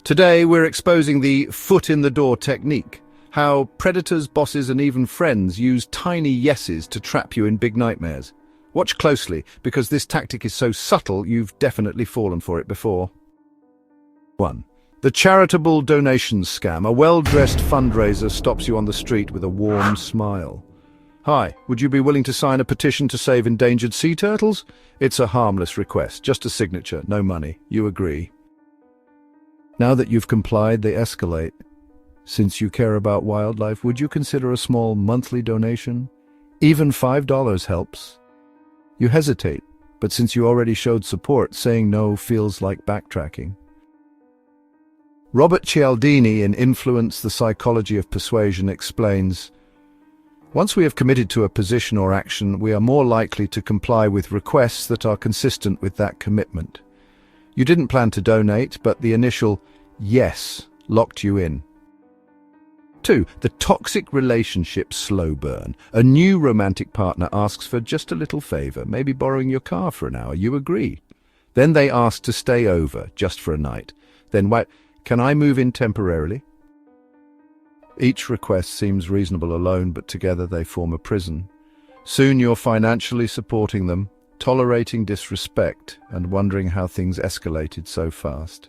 Today we're exposing the foot-in-the-door technique, how predators, bosses and even friends use tiny yeses to trap you in big nightmares. Watch closely, because this tactic is so subtle you've definitely fallen for it before. 1. The charitable donations scam. A well-dressed fundraiser stops you on the street with a warm smile. Hi, would you be willing to sign a petition to save endangered sea turtles? It's a harmless request, just a signature, no money. You agree. Now that you've complied, they escalate. Since you care about wildlife, would you consider a small monthly donation? Even $5 helps. You hesitate, but since you already showed support, saying no feels like backtracking. Robert Cialdini in Influence, the Psychology of Persuasion explains, once we have committed to a position or action, we are more likely to comply with requests that are consistent with that commitment. You didn't plan to donate, but the initial yes locked you in. 2. The toxic relationship slow burn. A new romantic partner asks for just a little favor, maybe borrowing your car for an hour. You agree. Then they ask to stay over just for a night. Then wait, can I move in temporarily? Each request seems reasonable alone, but together they form a prison. Soon you're financially supporting them, tolerating disrespect, and wondering how things escalated so fast.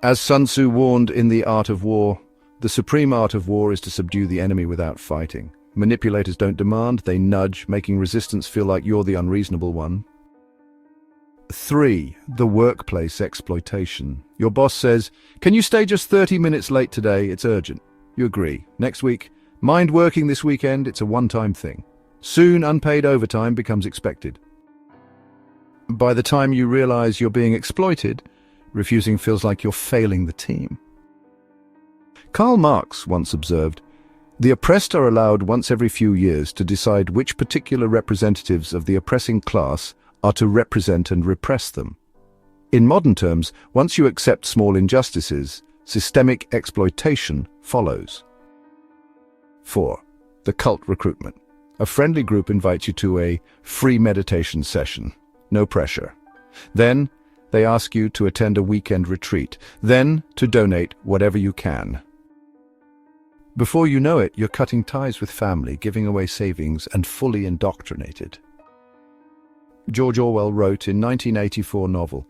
As Sun Tzu warned in The Art of War, the supreme art of war is to subdue the enemy without fighting. Manipulators don't demand, they nudge, making resistance feel like you're the unreasonable one. 3. The workplace exploitation. Your boss says, "Can you stay just 30 minutes late today? It's urgent." You agree. Next week, "Mind working this weekend? It's a one-time thing." Soon, unpaid overtime becomes expected. By the time you realize you're being exploited, refusing feels like you're failing the team. Karl Marx once observed, "The oppressed are allowed once every few years to decide which particular representatives of the oppressing class are to represent and repress them." In modern terms, once you accept small injustices, systemic exploitation follows. 4. The cult recruitment. A friendly group invites you to a free meditation session. No pressure. Then, they ask you to attend a weekend retreat. Then, to donate whatever you can. Before you know it, you're cutting ties with family, giving away savings, and fully indoctrinated. George Orwell wrote in 1984 novel,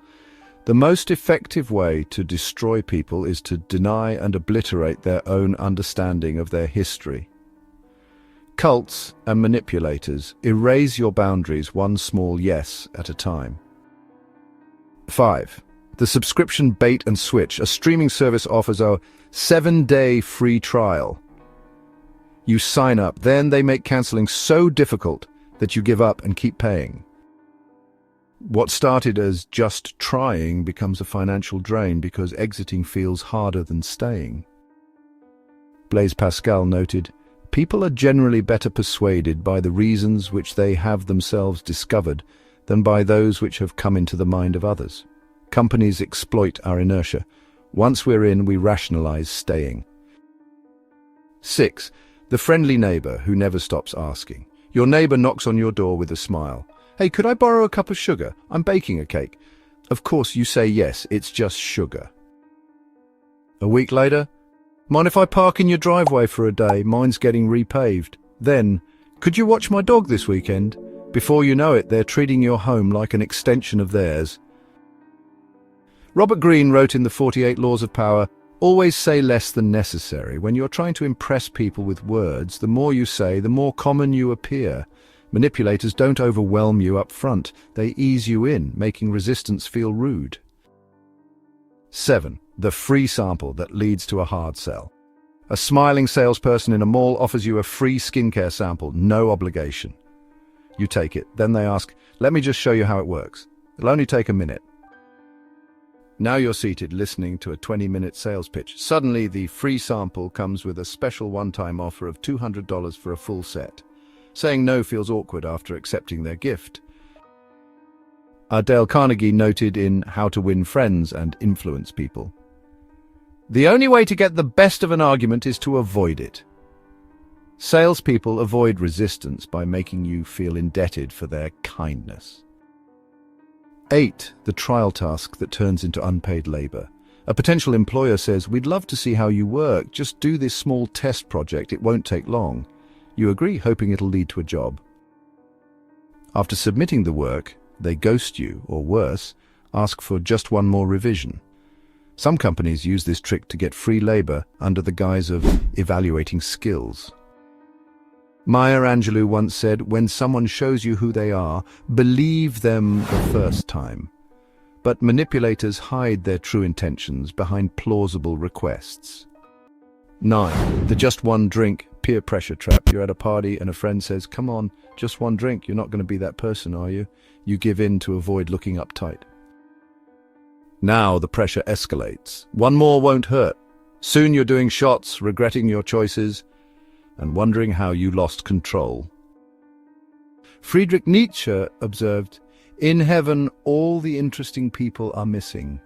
"The most effective way to destroy people is to deny and obliterate their own understanding of their history." Cults and manipulators erase your boundaries one small yes at a time. 5. The subscription bait and switch. A streaming service offers a 7-day free trial. You sign up, then they make cancelling so difficult that you give up and keep paying. What started as just trying becomes a financial drain because exiting feels harder than staying. Blaise Pascal noted, "People are generally better persuaded by the reasons which they have themselves discovered than by those which have come into the mind of others. Companies exploit our inertia. Once we're in, we rationalize staying." 6. The friendly neighbor who never stops asking. Your neighbor knocks on your door with a smile. "Hey, could I borrow a cup of sugar? I'm baking a cake." Of course you say yes, it's just sugar. A week later, "Mind if I park in your driveway for a day? Mine's getting repaved." Then, "Could you watch my dog this weekend?" Before you know it, they're treating your home like an extension of theirs. Robert Greene wrote in The 48 Laws of Power, "Always say less than necessary. When you're trying to impress people with words, the more you say, the more common you appear. Manipulators don't overwhelm you up front. They ease you in, making resistance feel rude." 7. The free sample that leads to a hard sell. A smiling salesperson in a mall offers you a free skincare sample, no obligation. You take it. Then they ask, "Let me just show you how it works. It'll only take a minute." Now you're seated listening to a 20-minute sales pitch. Suddenly, the free sample comes with a special one-time offer of $200 for a full set. Saying no feels awkward after accepting their gift. Dale Carnegie noted in How to Win Friends and Influence People, "The only way to get the best of an argument is to avoid it." Salespeople avoid resistance by making you feel indebted for their kindness. 8. The trial task that turns into unpaid labor. A potential employer says, "We'd love to see how you work. Just do this small test project. It won't take long." You agree, hoping it'll lead to a job. After submitting the work, they ghost you, or worse, ask for just one more revision. Some companies use this trick to get free labor under the guise of evaluating skills. Maya Angelou once said, "When someone shows you who they are, believe them the first time." But manipulators hide their true intentions behind plausible requests. 9. The just one drink peer pressure trap. You're at a party and a friend says, "Come on, just one drink. You're not going to be that person, are you?" You give in to avoid looking uptight. Now the pressure escalates. One more won't hurt. Soon you're doing shots, regretting your choices, and wondering how you lost control. Friedrich Nietzsche observed, "In heaven, all the interesting people are missing."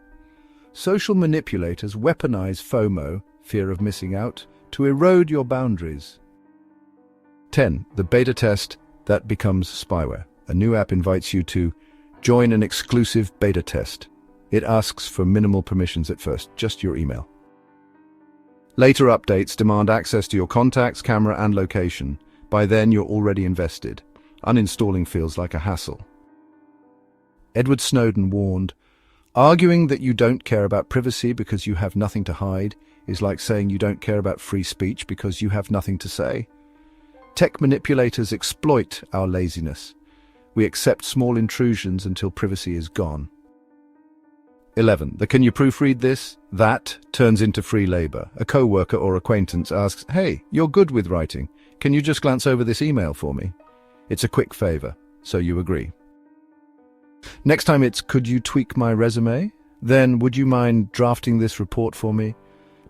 Social manipulators weaponize FOMO, fear of missing out, to erode your boundaries. 10. The beta test that becomes spyware. A new app invites you to join an exclusive beta test. It asks for minimal permissions at first, just your email. Later updates demand access to your contacts, camera, and location. By then, you're already invested. Uninstalling feels like a hassle. Edward Snowden warned, "Arguing that you don't care about privacy because you have nothing to hide is like saying you don't care about free speech because you have nothing to say." Tech manipulators exploit our laziness. We accept small intrusions until privacy is gone. 11. The "can you proofread this?" That turns into free labor. A co-worker or acquaintance asks, "Hey, you're good with writing. Can you just glance over this email for me?" It's a quick favor, so you agree. Next time it's, "Could you tweak my resume?" Then, "Would you mind drafting this report for me?"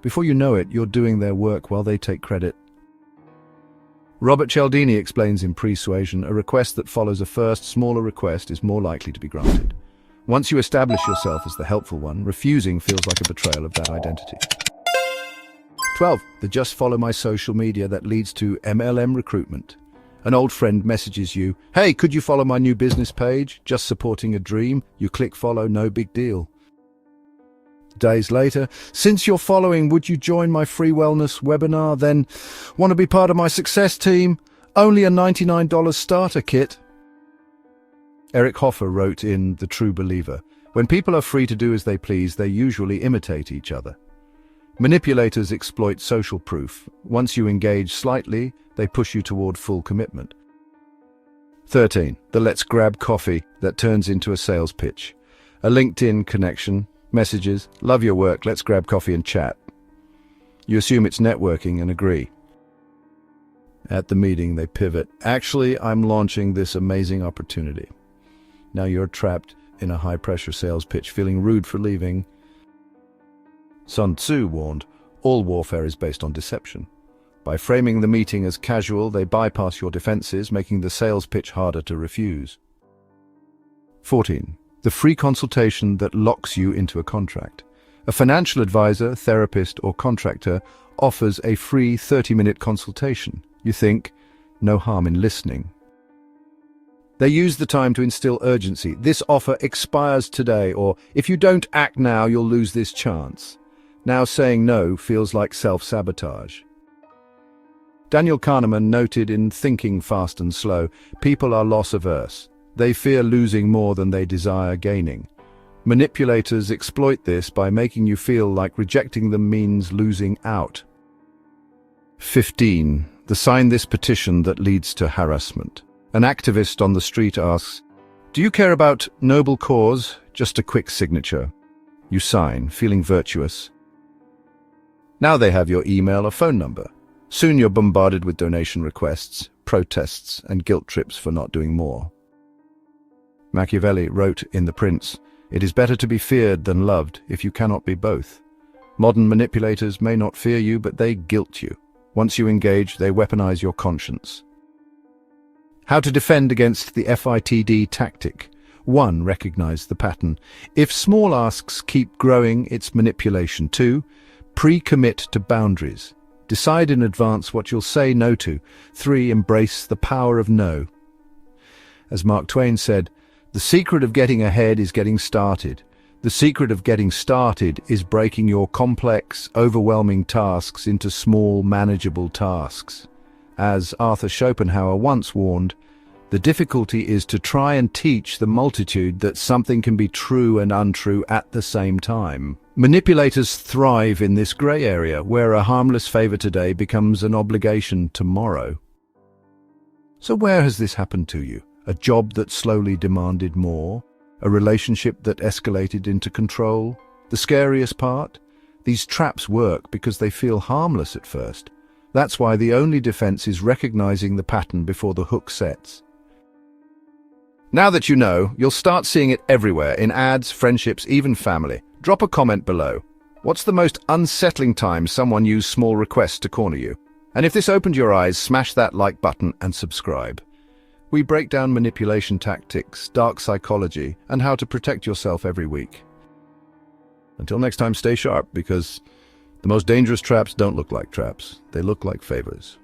Before you know it, you're doing their work while they take credit. Robert Cialdini explains in Persuasion, a request that follows a first, smaller request is more likely to be granted. Once you establish yourself as the helpful one, refusing feels like a betrayal of that identity. 12. The just follow my social media that leads to MLM recruitment. An old friend messages you, "Hey, could you follow my new business page? Just supporting a dream." You click follow, no big deal. Days later, "Since you're following, would you join my free wellness webinar? Then, want to be part of my success team? Only a $99 starter kit." Eric Hoffer wrote in The True Believer, "When people are free to do as they please, they usually imitate each other." Manipulators exploit social proof. Once you engage slightly, they push you toward full commitment. 13. The let's grab coffee that turns into a sales pitch. A LinkedIn connection, messages, "Love your work, let's grab coffee and chat." You assume it's networking and agree. At the meeting, they pivot. "Actually, I'm launching this amazing opportunity." Now you're trapped in a high-pressure sales pitch, feeling rude for leaving. Sun Tzu warned, "All warfare is based on deception." By framing the meeting as casual, they bypass your defenses, making the sales pitch harder to refuse. 14. The free consultation that locks you into a contract. A financial advisor, therapist, or contractor offers a free 30-minute consultation. You think, no harm in listening. They use the time to instill urgency. "This offer expires today," or "If you don't act now, you'll lose this chance." Now saying no feels like self-sabotage. Daniel Kahneman noted in Thinking Fast and Slow, people are loss-averse. They fear losing more than they desire gaining. Manipulators exploit this by making you feel like rejecting them means losing out. 15. The sign this petition that leads to harassment. An activist on the street asks, "Do you care about noble cause? Just a quick signature." You sign, feeling virtuous. Now they have your email or phone number. Soon you're bombarded with donation requests, protests, and guilt trips for not doing more. Machiavelli wrote in The Prince, "It is better to be feared than loved if you cannot be both." Modern manipulators may not fear you, but they guilt you. Once you engage, they weaponize your conscience. How to defend against the FITD tactic. 1. Recognize the pattern. If small asks keep growing, it's manipulation. 2. Pre-commit to boundaries. Decide in advance what you'll say no to. 3. Embrace the power of no. As Mark Twain said, "The secret of getting ahead is getting started. The secret of getting started is breaking your complex, overwhelming tasks into small, manageable tasks. As Arthur Schopenhauer once warned, the difficulty is to try and teach the multitude that something can be true and untrue at the same time. Manipulators thrive in this grey area, where a harmless favor today becomes an obligation tomorrow. So where has this happened to you? A job that slowly demanded more? A relationship that escalated into control? The scariest part? These traps work because they feel harmless at first. That's why the only defense is recognizing the pattern before the hook sets. Now that you know, you'll start seeing it everywhere, in ads, friendships, even family. Drop a comment below. What's the most unsettling time someone used small requests to corner you? And if this opened your eyes, smash that like button and subscribe. We break down manipulation tactics, dark psychology, and how to protect yourself every week. Until next time, stay sharp, because the most dangerous traps don't look like traps. They look like favors.